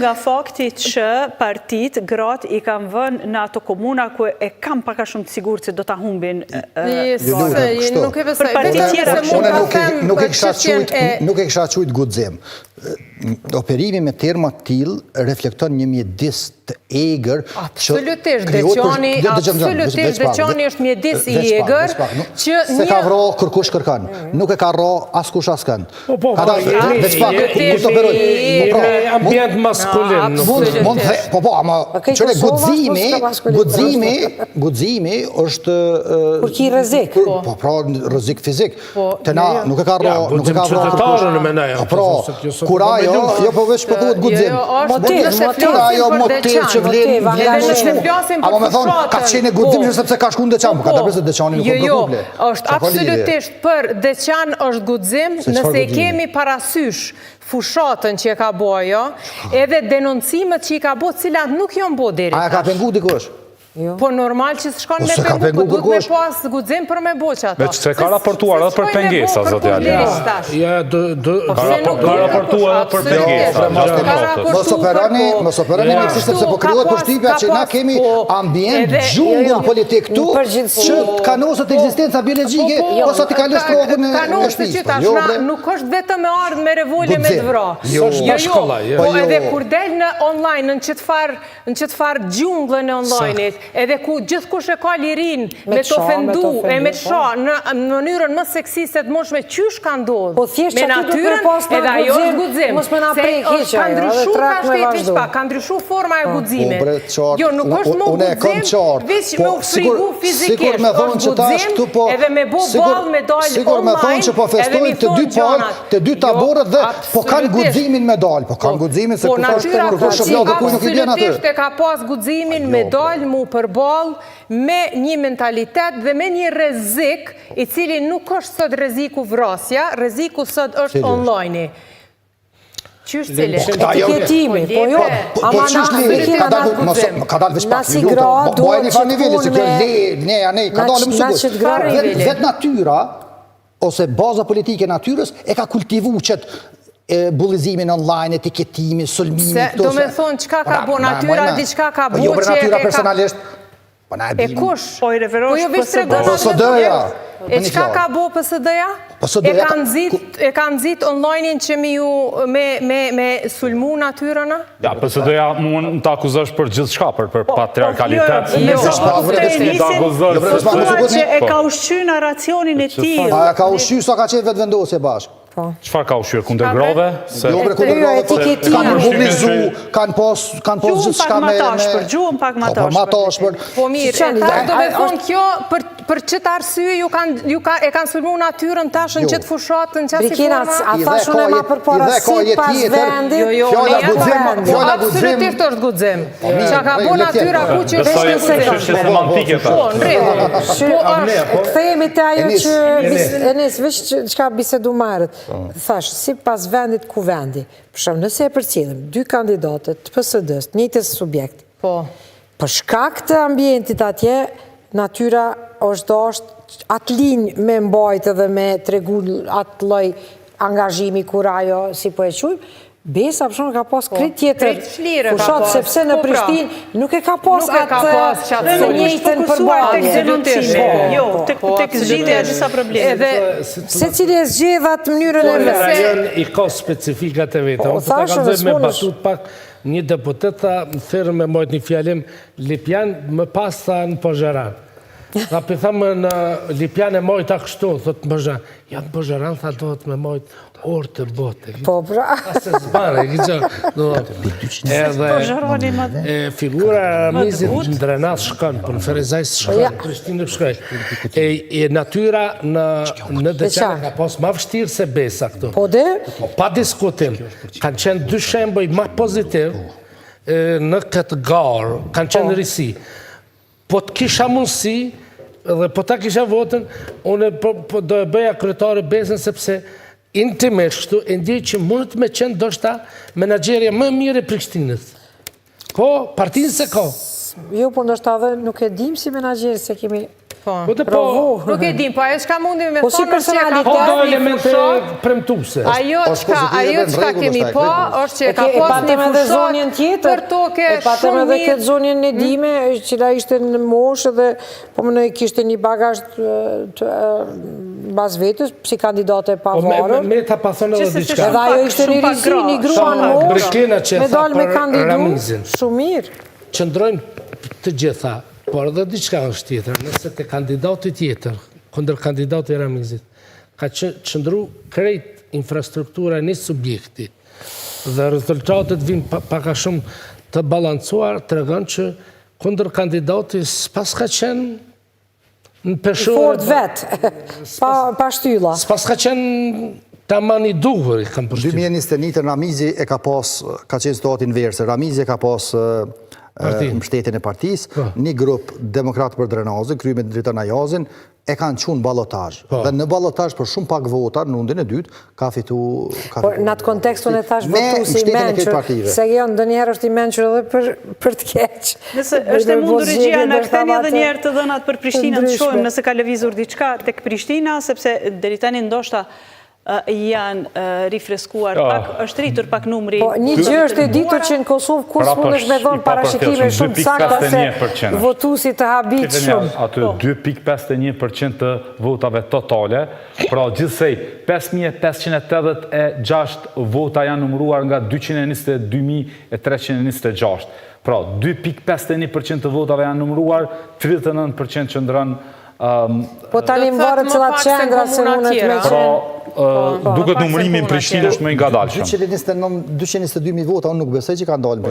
nga fakti që partit, gratë i kanë vënë në ato komuna ku e kam paka shumë të sigurt se do ta humbin. Nuk e besoj. Nuk e kisha qujt guxim. Operimi me terma t'il reflekton një mjedis të egër. Absolutisht, Deqani është mjedis i egër që se ka vro kërkush kërkan, nuk e ka vro askush askën. Ambient maskulin. Ama qëre guximi është... Kur ki rrezik. Po, pra rrezik fizik. Të na nuk e ka vro... Qytetarën me neja. Kur ajo, jo po veç përduhet guxim. Kur ajo motiv që vlen ama me thonë, ka qene guxim që sepse ka shku në Deçan, po ka të presë Deçani nuk më problem. Është absolutisht për Deçan është guxim nëse i kemi parasysh fushatën që e ka bojo, edhe denoncimet që i ka bo, cilat nuk jonë bo deri. A ka pengu dikush? Po normal që s'shkon me pengu, po duhet me pas guxim për me boqa ta. Me që se ka raportuar edhe për pengesa, zotë Jali. Ka raportuar edhe për pengesa. Mos operani me kështë sepse po kryot për shtypja që na kemi ambient gjungull politik tu që kanosët ekzistenca biologjike ose t'i kalës trogën e shpishtë. Nuk është vetëm me ardhë me revolje me të vra. Po edhe kur del në online, në qëtë farë gjunglën e online-it, edhe ku gjithë kush e ka lirin me të ofendu e me sha në mënyrën më seksiste të moshme qysh ka ndodhë me natyrën edhe ajo është guxim se ka ndryshu forma e guximit jo nuk është më guxim vish me u frigu fizikisht është guxim edhe me bo bal me dalë online edhe mi thonë gjanat të dy taborët dhe po kanë guximin me dalë po kanë guximin se po natyra absolutisht e ka pas guximin me dalë mu përball me një mentalitet dhe me një rrezik i cili nuk është sot rreziku vrasja, rreziku sot është online-i. Qysh cili? Etiketimi, po jo, ama ka dalë veç pak, bojë një farë nivelli, se kjo ka dalë më sugut. Vetë natyra, ose baza politike natyres, e ka kultivu qëtë bullizimin online, etiketimi, sulmimi. Do me thonë, qka ka bo natyra, di qka ka bo që jo për natyra personalisht. E kush? Po i referosh PSD-ja. E qka ka bo PSD-ja? E kanë zit online-in që me sulmu natyrëna? Ja, PSD-ja mund të akuzosh për gjithë shka, për patriarkalitet. Që e ka ushqy në racionin e ti. A ka ushqy sa ka qenë vetë vendosje bashkë? Qëfar ka ushqyër, kunder grove? Jo, bre kunder grove, kanë mobilizu, kanë pos gjithë shka me... Gjuhën pak ma tashpër. Po mirë, ta do me thonë kjo, për qëtë arsye e kanë sulmu natyrën tashën qëtë fushatën, qëtë si forma? A thashën e ma për parasit pas vendit? Absolutisht është guxim. Qa ka bo natyra ku që është një semantike ta. Po, në rregull. Këthejemi të ajo që, Enis, veç që ka bisedu marët. Thash, si pas vendit ku vendi, përshëm nëse e përcjellim, dy kandidatët të PSD-s, njëjtës subjekt, për shkak të ambientit atje, natyra është dashtë atë linjë me mbajtë dhe me tregu atë lloj angazhimi kur ajo, si po e qujmë, Besa për shumë ka pas krit tjetër fushat, sepse në Prishtinë nuk e ka pas atë të njëjtën përballje. Jo, tek zgjidhja e disa probleme. Secili e zgjedh atë mënyrën e vet. I ka specifikat e veta. Unë të ka zë me batut pak një deputeta thërë me mojt një fjalim Lipjan më pas tha në Pozheran. Nga për thamë në Lipjan e mojt a kështu, thotë më Pozheran. Ja në Pozheran tha do të me mojt orë të bote. Po, pra. Asë zbane, edhe figura Ramizit në Drenat shkën, për në Ferezajs shkën, Prishtinë nuk shkën. E natyra në Deçan ka pas ma vështirë se Besa këtu. Po dhe? Pa diskutim. Kanë qenë dy shemboj ma pozitiv në këtë garë, kanë qenë risi. Po të kisha mundësi, dhe po ta kisha votën, unë do e bëja kryetare Besën, sepse intimisht këtu e ndjej që mundet me qenë do shta menagjerja më mirë e Prishtinës. Po, partinë se ko. Jo, po ndoshta dhe nuk e dim si menagjerë se kemi Nuk e dim, po ajo çka mundim me Po si thonë është që e ka personalitet, Po do pas një elemente fushot. premtuese. Ajo çka kemi po është që e ka E pas një patëm edhe zonjën fushot tjetër, për toke e patëm shumë edhe këtë mirë. zonjën Nedime, cila ishte në moshë dhe po më në kishte një bagazh të bas vetës, si kandidate pa varur. Me ta pa thonë edhe diçka. Edhe ajo ishte një risi, një grua në Brekena që moshë, me tha dalë me për kandidu, Ramizin. shumë mirë. Qëndrojnë të gjitha, por edhe diçka është tjetër, nëse të kandidati tjetër, kundër kandidati Ramizit, ka qëndru krejt infrastruktura një subjekti, dhe rezultatet vinë paka shumë të balancuar, të regon që kundër kandidati s'pas ka qenë në peshore... Fort vetë, pa shtylla. S'pas ka qenë taman i duhur, i kam përshtypur. 2021 Ramizi e ka qenë situatë inverse. Ramizi e ka pas mbështetjen e partisë, një grup Demokratë për Drenazën, kryer me Dritan Ajazin, e kanë qunë balotazh. Dhe në balotazh për shumë pak vota, në rundin e dytë, ka fitu... Por në atë kontekstin e thash votu si menqër, se jo ndonjëherë është i menqër edhe për të keq. Nëse është e mundur regjia në ktheni edhe njerë të dhënat për Prishtinën, të shohim nëse ka lëvizur diçka tek Prishtina, sepse deri tani ndoshta janë rifreskuar pak, është rritur pak numri. Po, një gjë është e ditur që në Kosovë kur s'mundesh me dhënë parashikime shumë të sakta se votuesi të habit shumë. Aty 2.51% të votave totale, pra gjithsej 5.586 vota janë numëruar nga 222.326. Pra 2.51% të votave janë numëruar, 39% qëndron. Po tani më varet cilat qendra se mundet me Duket numërimi në Prishtinë është më i ngadalshëm. 222.000 vota, unë nuk besoj që ka ndalë.